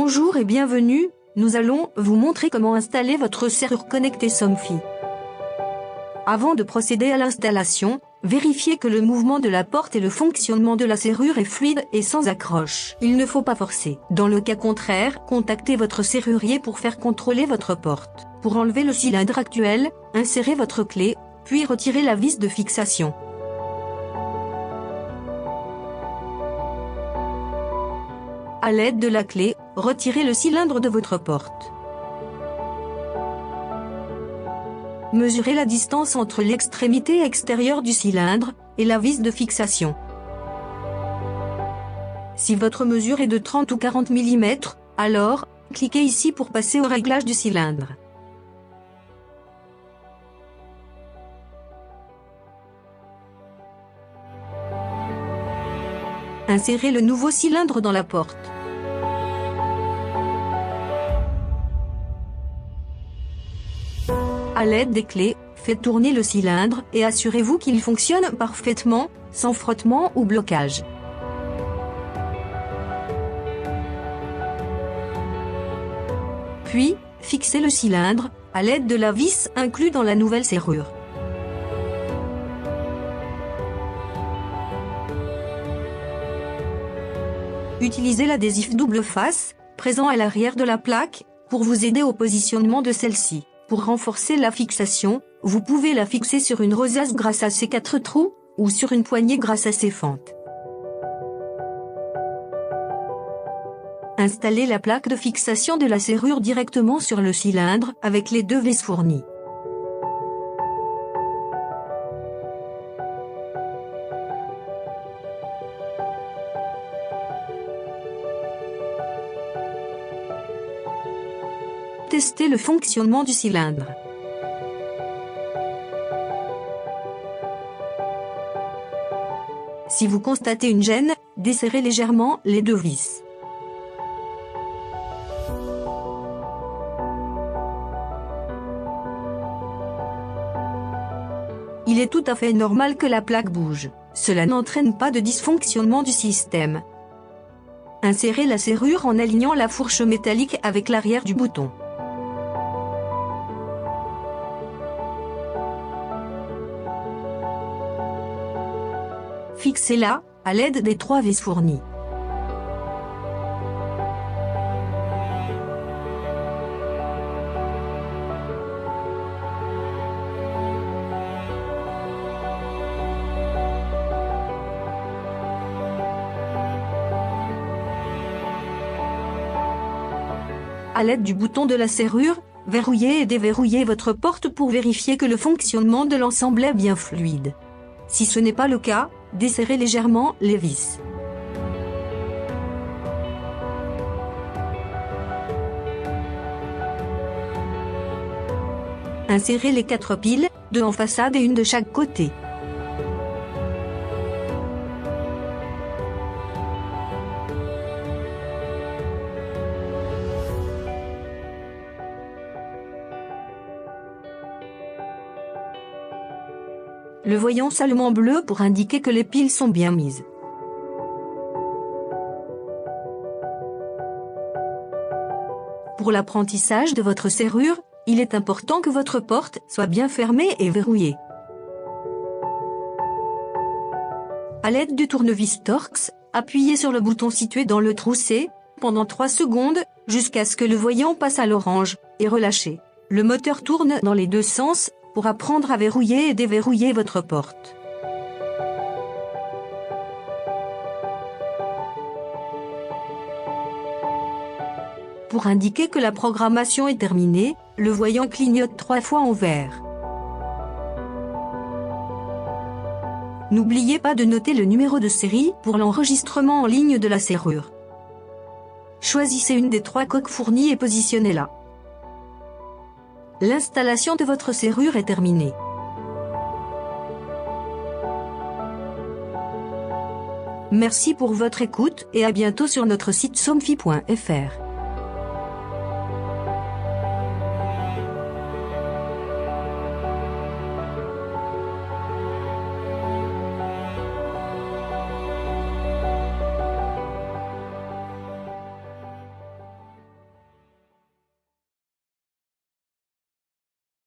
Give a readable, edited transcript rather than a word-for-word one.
Bonjour et bienvenue, nous allons vous montrer comment installer votre serrure connectée Somfy. Avant de procéder à l'installation, vérifiez que le mouvement de la porte et le fonctionnement de la serrure est fluide et sans accroche. Il ne faut pas forcer. Dans le cas contraire, contactez votre serrurier pour faire contrôler votre porte. Pour enlever le cylindre actuel, insérez votre clé, puis retirez la vis de fixation. À l'aide de la clé, retirez le cylindre de votre porte. Mesurez la distance entre l'extrémité extérieure du cylindre et la vis de fixation. Si votre mesure est de 30 ou 40 mm, alors, cliquez ici pour passer au réglage du cylindre. Insérez le nouveau cylindre dans la porte. À l'aide des clés, faites tourner le cylindre et assurez-vous qu'il fonctionne parfaitement, sans frottement ou blocage. Puis, fixez le cylindre, à l'aide de la vis inclue dans la nouvelle serrure. Utilisez l'adhésif double face, présent à l'arrière de la plaque, pour vous aider au positionnement de celle-ci. Pour renforcer la fixation, vous pouvez la fixer sur une rosace grâce à ses 4 trous, ou sur une poignée grâce à ses fentes. Installez la plaque de fixation de la serrure directement sur le cylindre, avec les 2 vis fournies. Testez le fonctionnement du cylindre. Si vous constatez une gêne, desserrez légèrement les 2 vis. Il est tout à fait normal que la plaque bouge. Cela n'entraîne pas de dysfonctionnement du système. Insérez la serrure en alignant la fourche métallique avec l'arrière du bouton. Fixez-la, à l'aide des 3 vis fournies. À l'aide du bouton de la serrure, verrouillez et déverrouillez votre porte pour vérifier que le fonctionnement de l'ensemble est bien fluide. Si ce n'est pas le cas, desserrez légèrement les vis. Insérez les 4 piles, 2 en façade et une de chaque côté. Le voyant s'allume en bleu pour indiquer que les piles sont bien mises. Pour l'apprentissage de votre serrure, il est important que votre porte soit bien fermée et verrouillée. À l'aide du tournevis Torx, appuyez sur le bouton situé dans le trou C, pendant 3 secondes, jusqu'à ce que le voyant passe à l'orange, et relâchez. Le moteur tourne dans les 2 sens, pour apprendre à verrouiller et déverrouiller votre porte. Pour indiquer que la programmation est terminée, le voyant clignote 3 fois en vert. N'oubliez pas de noter le numéro de série pour l'enregistrement en ligne de la serrure. Choisissez une des 3 coques fournies et positionnez-la. L'installation de votre serrure est terminée. Merci pour votre écoute et à bientôt sur notre site somfy.fr.